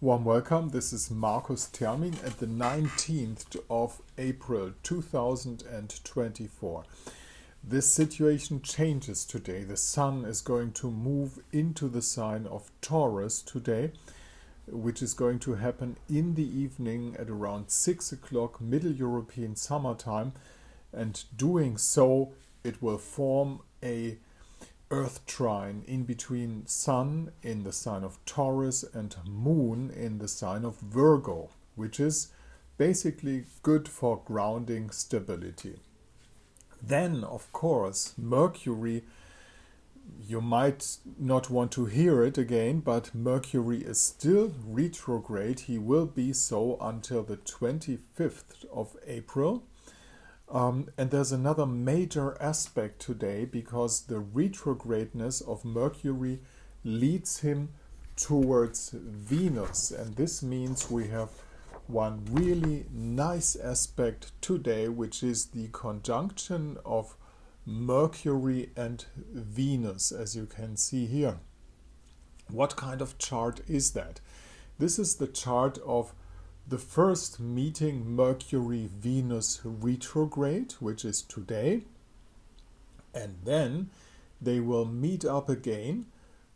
Warm welcome. This is Markus Termin at the 19th of April 2024. This situation changes today. The Sun is going to move into the sign of Taurus today, which is going to happen in the evening at around 6 o'clock Middle European summertime. And doing so, it will form a Earth trine in between Sun in the sign of Taurus and Moon in the sign of Virgo, which is basically good for grounding stability. Then, of course, Mercury, you might not want to hear it again, but Mercury is still retrograde. He will be so until the 25th of April. And there's another major aspect today because the retrogradness of Mercury leads him towards Venus. And this means we have one really nice aspect today, which is the conjunction of Mercury and Venus, as you can see here. What kind of chart is that? This is the chart of the first meeting Mercury-Venus retrograde, which is today, and then they will meet up again,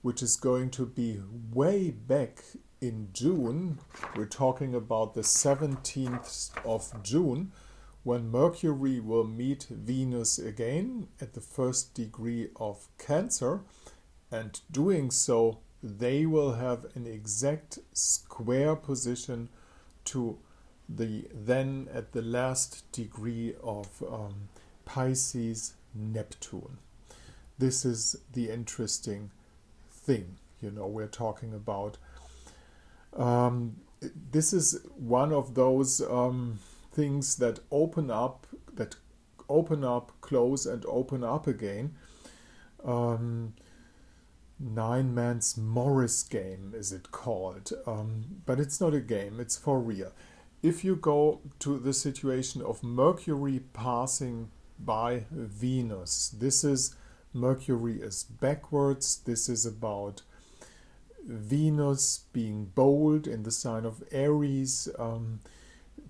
which is going to be way back in June. We're talking about the 17th of June, when Mercury will meet Venus again at the first degree of Cancer, and doing so, they will have an exact square position to the then at the last degree of Pisces Neptune. This is the interesting thing, we're talking about. This is one of those things that open up, close, and open up again. Nine Man's Morris game is it called, but it's not a game, it's for real. If you go to the situation of Mercury passing by Venus, this is Mercury is backwards. This is about Venus being bold in the sign of Aries,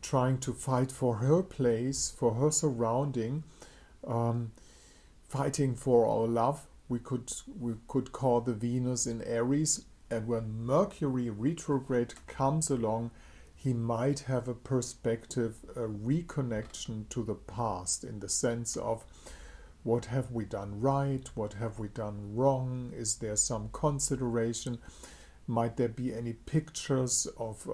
trying to fight for her place, for her surrounding, fighting for our love. We could call the Venus in Aries, and when Mercury retrograde comes along, he might have a perspective, a reconnection to the past, in the sense of what have we done right, what have we done wrong, is there some consideration, might there be any pictures of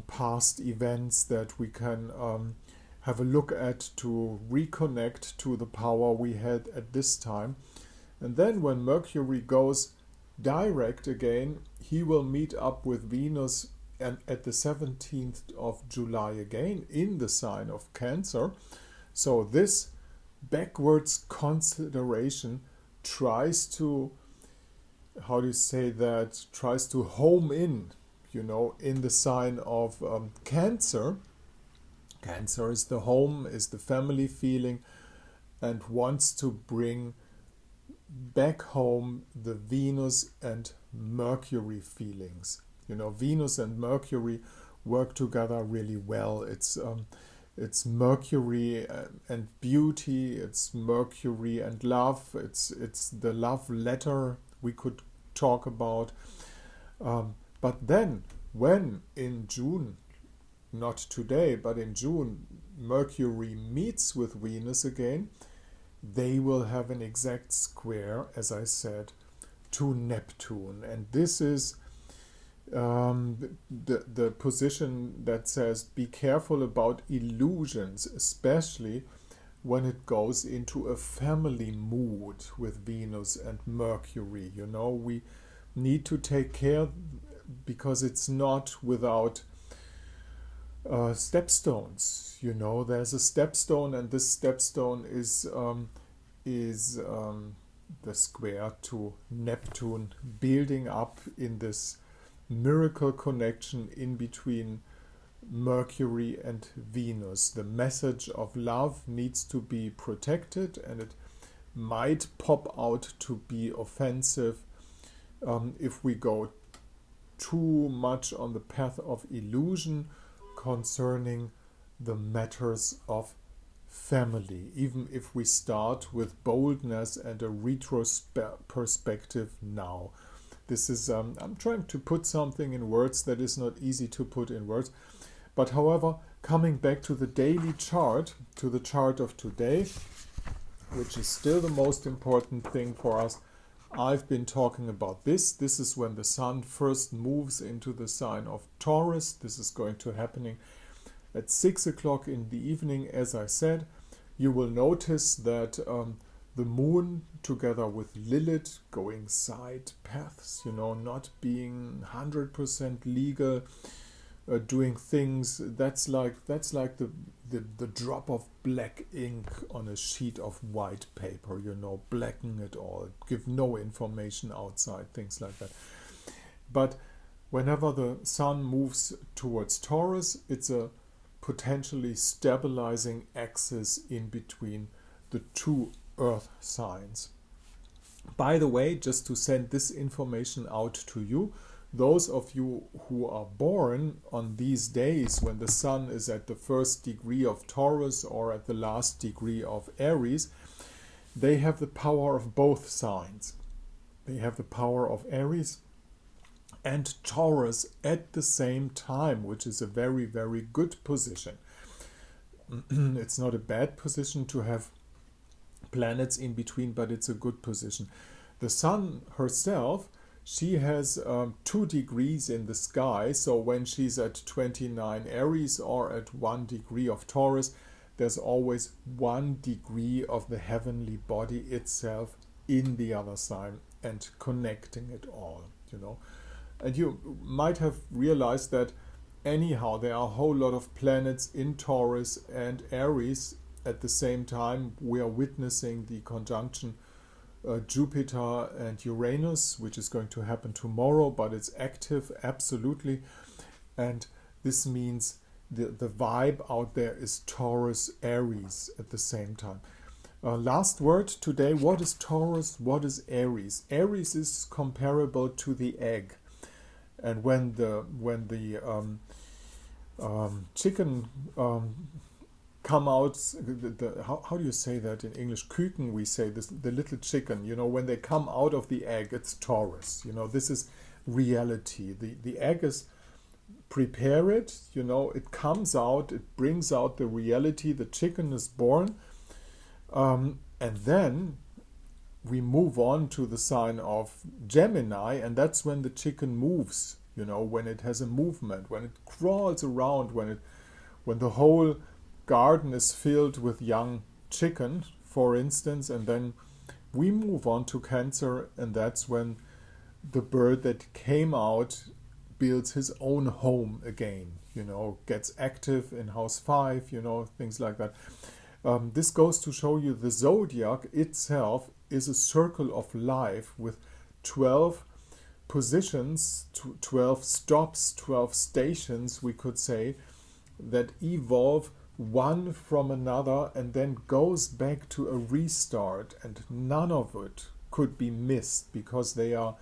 past events that we can have a look at to reconnect to the power we had at this time. And then when Mercury goes direct again, he will meet up with Venus and at the 17th of July again in the sign of Cancer. So this backwards consideration tries to, tries to home in, in the sign of Cancer. Cancer is the home, is the family feeling, and wants to bring back home the Venus and Mercury feelings. Venus and Mercury work together really well. It's Mercury and beauty, it's Mercury and love, it's the love letter we could talk about. But then, when in June, not today, but in June, Mercury meets with Venus again, they will have an exact square, as I said, to Neptune. And this is the position that says be careful about illusions, especially when it goes into a family mood with Venus and Mercury. We need to take care because it's not without stepstones. There's a stepstone, and this stepstone is the square to Neptune, building up in this miracle connection in between Mercury and Venus. The message of love needs to be protected, and it might pop out to be offensive if we go too much on the path of illusion concerning the matters of family, even if we start with boldness and a perspective now. This is, I'm trying to put something in words that is not easy to put in words. But however, coming back to the daily chart, to the chart of today, which is still the most important thing for us, I've been talking about this. This is when the sun first moves into the sign of Taurus. This is going to happen at 6 o'clock in the evening, as I said. You will notice that the moon together with Lilith going side paths, not being 100% legal, doing things that's like the drop of black ink on a sheet of white paper, blacken it all, give no information outside, things like that. But whenever the sun moves towards Taurus, it's a potentially stabilizing axis in between the two earth signs. By the way, just to send this information out to you, those of you who are born on these days when the sun is at the first degree of Taurus or at the last degree of Aries, they have the power of both signs. They have the power of Aries and Taurus at the same time, which is a very, very good position. It's not a bad position to have planets in between, but it's a good position. The sun herself, she has 2 degrees in the sky, so when she's at 29 Aries or at 1 degree of Taurus, there's always 1 degree of the heavenly body itself in the other sign and connecting it all, And you might have realized that anyhow there are a whole lot of planets in Taurus and Aries at the same time. We are witnessing the conjunction Jupiter and Uranus, which is going to happen tomorrow, but it's active, absolutely. And this means the vibe out there is Taurus, Aries at the same time. Last word today, what is Taurus, what is Aries? Aries is comparable to the egg. And when the chicken come out, how do you say that in English? Küken, we say this, the little chicken, when they come out of the egg, it's Taurus. This is reality. The egg is prepared, it comes out, it brings out the reality, the chicken is born, and then we move on to the sign of Gemini, and that's when the chicken moves, when it has a movement, when it crawls around, when the whole garden is filled with young chicken, for instance, and then we move on to Cancer, and that's when the bird that came out builds his own home again, gets active in house 5, things like that. This goes to show you the zodiac itself is a circle of life with 12 positions, 12 stops, 12 stations, we could say, that evolve one from another and then goes back to a restart, and none of it could be missed because they are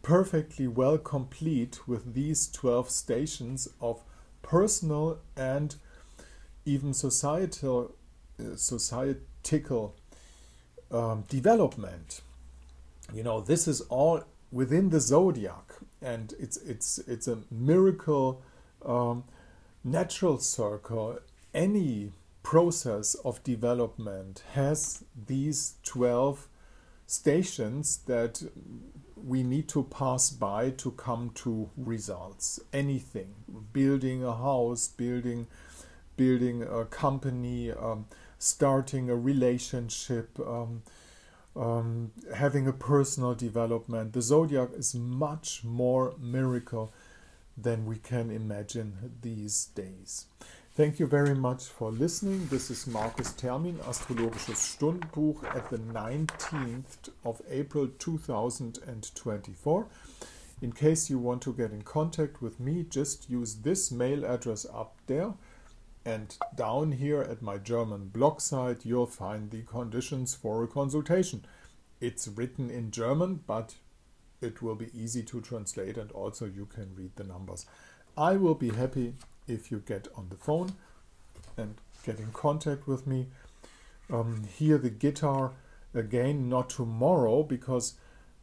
perfectly well complete with these 12 stations of personal and even societal development. This is all within the zodiac, and it's a miracle natural circle. Any process of development has these 12 stations that we need to pass by to come to results. Anything, building a house, building a company, starting a relationship, having a personal development. The zodiac is much more miracle than we can imagine these days. Thank you very much for listening. This is Markus Termin, Astrologisches Stundenbuch at the 19th of April 2024. In case you want to get in contact with me, just use this mail address up there. And down here at my German blog site, you'll find the conditions for a consultation. It's written in German, but it will be easy to translate, and also you can read the numbers. I will be happy if you get on the phone and get in contact with me. Hear the guitar again, not tomorrow, because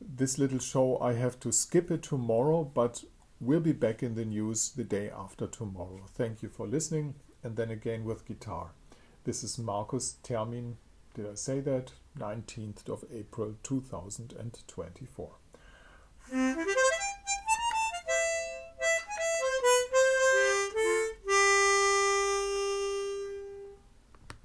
this little show I have to skip it tomorrow, but we'll be back in the news the day after tomorrow. Thank you for listening, and then again with guitar. This is Markus Termin, did I say that? 19th of April 2024.